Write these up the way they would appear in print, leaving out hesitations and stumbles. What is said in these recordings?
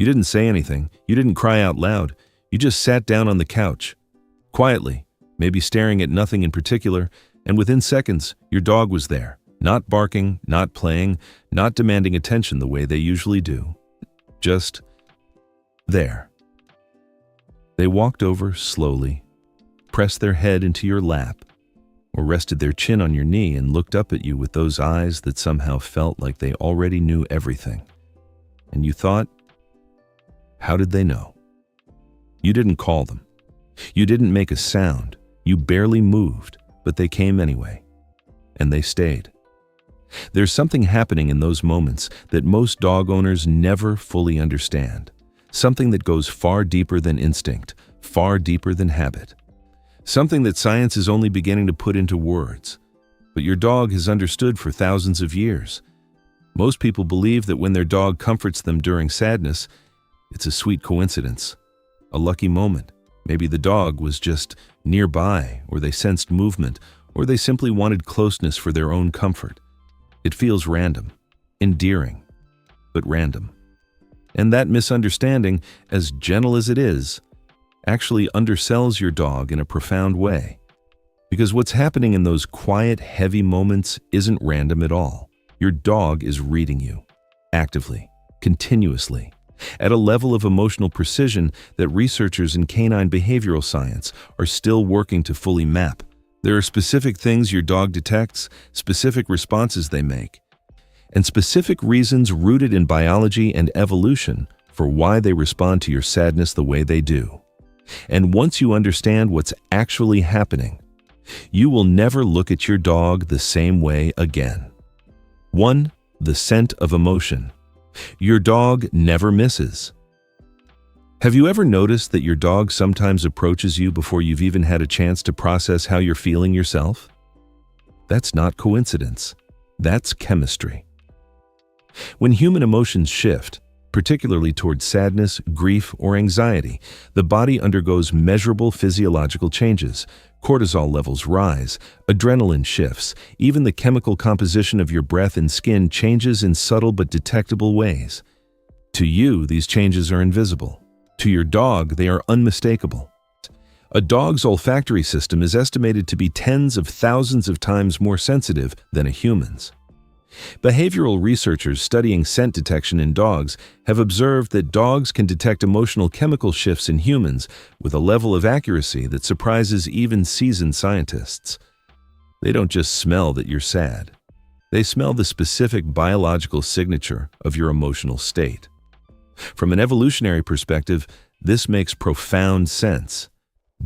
You didn't say anything. You didn't cry out loud. You just sat down on the couch, quietly, maybe staring at nothing in particular, and within seconds, your dog was there, not barking, not playing, not demanding attention the way they usually do. Just there. They walked over slowly, pressed their head into your lap, or rested their chin on your knee and looked up at you with those eyes that somehow felt like they already knew everything. And you thought, how did they know? You didn't call them. You didn't make a sound. You barely moved, but they came anyway. And they stayed. There's something happening in those moments that most dog owners never fully understand. Something that goes far deeper than instinct, far deeper than habit. Something that science is only beginning to put into words. But your dog has understood for thousands of years. Most people believe that when their dog comforts them during sadness, it's a sweet coincidence, a lucky moment. Maybe the dog was just nearby, or they sensed movement, or they simply wanted closeness for their own comfort. It feels random, endearing, but random. And that misunderstanding, as gentle as it is, actually undersells your dog in a profound way. Because what's happening in those quiet, heavy moments isn't random at all. Your dog is reading you, actively, continuously, at a level of emotional precision that researchers in canine behavioral science are still working to fully map. There are specific things your dog detects, specific responses they make, and specific reasons rooted in biology and evolution for why they respond to your sadness the way they do. And once you understand what's actually happening, you will never look at your dog the same way again. 1. The scent of emotion. Your dog never misses. Have you ever noticed that your dog sometimes approaches you before you've even had a chance to process how you're feeling yourself? That's not coincidence. That's chemistry. When human emotions shift, particularly towards sadness, grief, or anxiety, the body undergoes measurable physiological changes. Cortisol levels rise, adrenaline shifts, even the chemical composition of your breath and skin changes in subtle but detectable ways. To you, these changes are invisible. To your dog, they are unmistakable. A dog's olfactory system is estimated to be tens of thousands of times more sensitive than a human's. Behavioral researchers studying scent detection in dogs have observed that dogs can detect emotional chemical shifts in humans with a level of accuracy that surprises even seasoned scientists. They don't just smell that you're sad. They smell the specific biological signature of your emotional state. From an evolutionary perspective, this makes profound sense.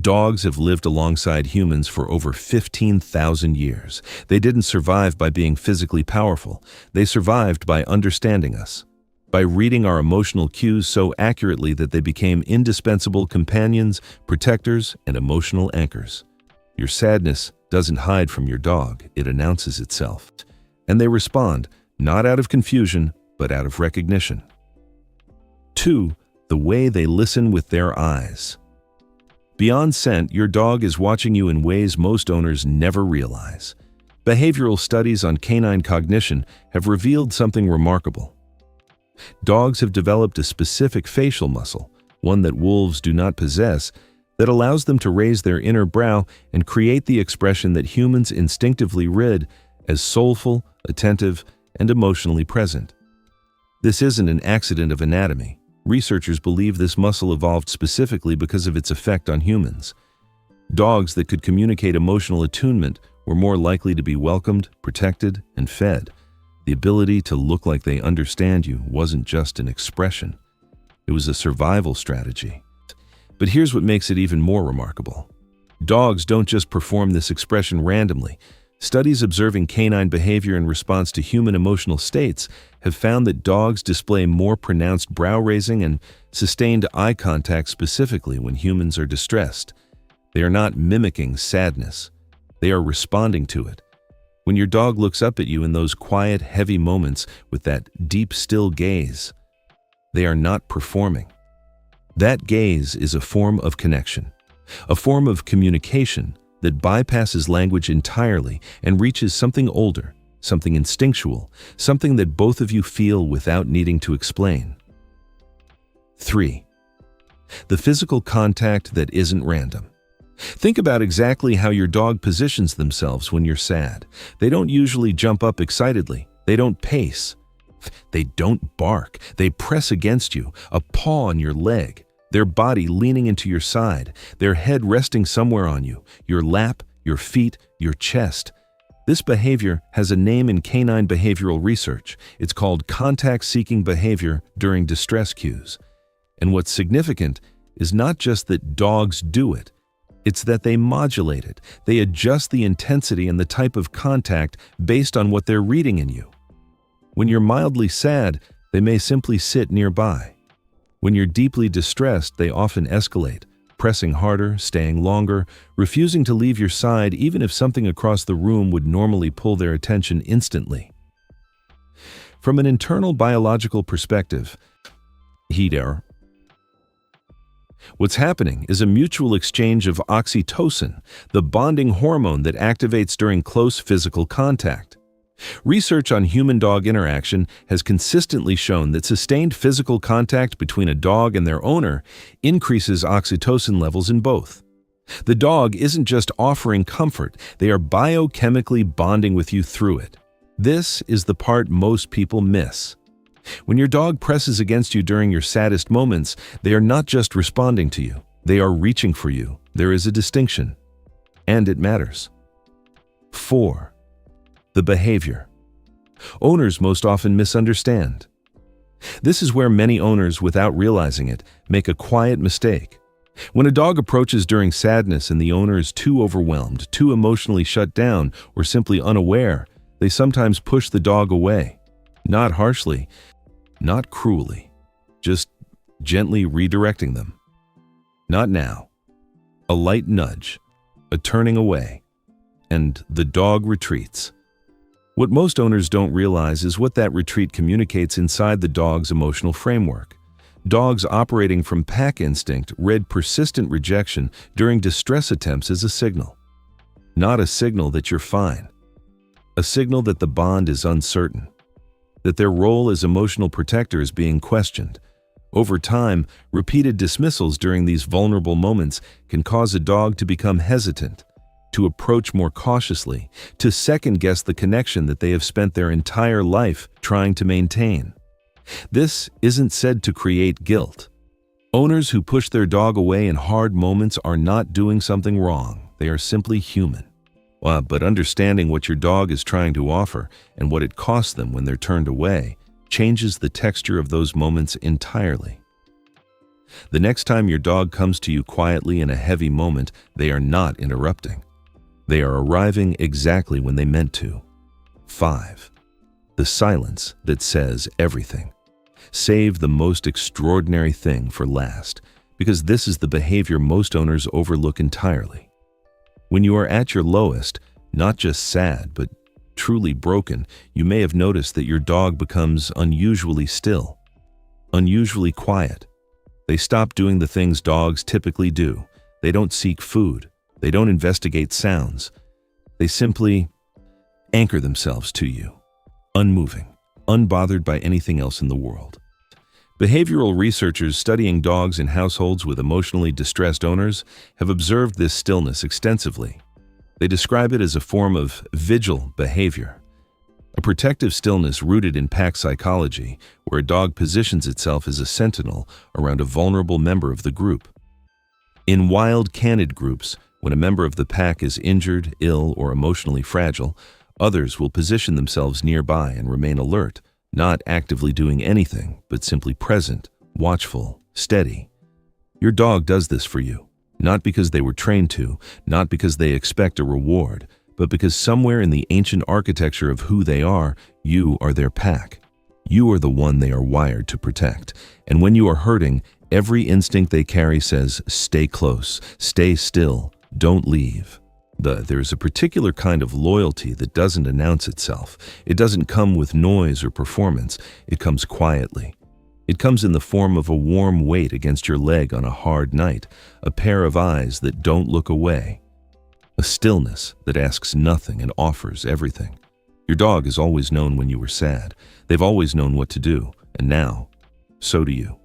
Dogs have lived alongside humans for over 15,000 years. They didn't survive by being physically powerful. They survived by understanding us, by reading our emotional cues so accurately that they became indispensable companions, protectors, and emotional anchors. Your sadness doesn't hide from your dog. It announces itself. And they respond, not out of confusion, but out of recognition. 2. The way they listen with their eyes. Beyond scent, your dog is watching you in ways most owners never realize. Behavioral studies on canine cognition have revealed something remarkable. Dogs have developed a specific facial muscle, one that wolves do not possess, that allows them to raise their inner brow and create the expression that humans instinctively read as soulful, attentive, and emotionally present. This isn't an accident of anatomy. Researchers believe this muscle evolved specifically because of its effect on humans. Dogs that could communicate emotional attunement were more likely to be welcomed, protected, and fed. The ability to look like they understand you wasn't just an expression. It was a survival strategy. But here's what makes it even more remarkable. Dogs don't just perform this expression randomly. Studies observing canine behavior in response to human emotional states have found that dogs display more pronounced brow raising and sustained eye contact specifically when humans are distressed. They are not mimicking sadness. They are responding to it. When your dog looks up at you in those quiet, heavy moments with that deep, still gaze, they are not performing. That gaze is a form of connection, a form of communication that bypasses language entirely and reaches something older, something instinctual, something that both of you feel without needing to explain. 3. The physical contact that isn't random. Think about exactly how your dog positions themselves when you're sad. They don't usually jump up excitedly. They don't pace. They don't bark. They press against you, a paw on your leg, their body leaning into your side, their head resting somewhere on you, your lap, your feet, your chest. This behavior has a name in canine behavioral research. It's called contact-seeking behavior during distress cues. And what's significant is not just that dogs do it, it's that they modulate it. They adjust the intensity and the type of contact based on what they're reading in you. When you're mildly sad, they may simply sit nearby. When you're deeply distressed, they often escalate, pressing harder, staying longer, refusing to leave your side even if something across the room would normally pull their attention instantly. From an internal biological perspective, what's happening is a mutual exchange of oxytocin, the bonding hormone that activates during close physical contact. Research on human-dog interaction has consistently shown that sustained physical contact between a dog and their owner increases oxytocin levels in both. The dog isn't just offering comfort, they are biochemically bonding with you through it. This is the part most people miss. When your dog presses against you during your saddest moments, they are not just responding to you, they are reaching for you. There is a distinction, and it matters. 4. The behavior. Owners most often misunderstand. This is where many owners, without realizing it, make a quiet mistake. When a dog approaches during sadness and the owner is too overwhelmed, too emotionally shut down, or simply unaware, they sometimes push the dog away. Not harshly, not cruelly, just gently redirecting them. Not now. A light nudge, a turning away, and the dog retreats. What most owners don't realize is what that retreat communicates inside the dog's emotional framework. Dogs operating from pack instinct read persistent rejection during distress attempts as a signal. Not a signal that you're fine. A signal that the bond is uncertain. That their role as emotional protector is being questioned. Over time, repeated dismissals during these vulnerable moments can cause a dog to become hesitant, to approach more cautiously, to second-guess the connection that they have spent their entire life trying to maintain. This isn't said to create guilt. Owners who push their dog away in hard moments are not doing something wrong. They are simply human. But understanding what your dog is trying to offer and what it costs them when they're turned away changes the texture of those moments entirely. The next time your dog comes to you quietly in a heavy moment, they are not interrupting. They are arriving exactly when they meant to. 5. The silence that says everything. Save the most extraordinary thing for last, because this is the behavior most owners overlook entirely. When you are at your lowest, not just sad, but truly broken, you may have noticed that your dog becomes unusually still, unusually quiet. They stop doing the things dogs typically do. They don't seek food. They don't investigate sounds. They simply anchor themselves to you, unmoving, unbothered by anything else in the world. Behavioral researchers studying dogs in households with emotionally distressed owners have observed this stillness extensively. They describe it as a form of vigil behavior, a protective stillness rooted in pack psychology, where a dog positions itself as a sentinel around a vulnerable member of the group. In wild canid groups, when a member of the pack is injured, ill, or emotionally fragile, others will position themselves nearby and remain alert, not actively doing anything, but simply present, watchful, steady. Your dog does this for you, not because they were trained to, not because they expect a reward, but because somewhere in the ancient architecture of who they are, you are their pack. You are the one they are wired to protect. And when you are hurting, every instinct they carry says, stay close, stay still, don't leave. There's a particular kind of loyalty that doesn't announce itself. It doesn't come with noise or performance. It comes quietly. It comes in the form of a warm weight against your leg on a hard night, a pair of eyes that don't look away, a stillness that asks nothing and offers everything. Your dog has always known when you were sad. They've always known what to do, and now, so do you.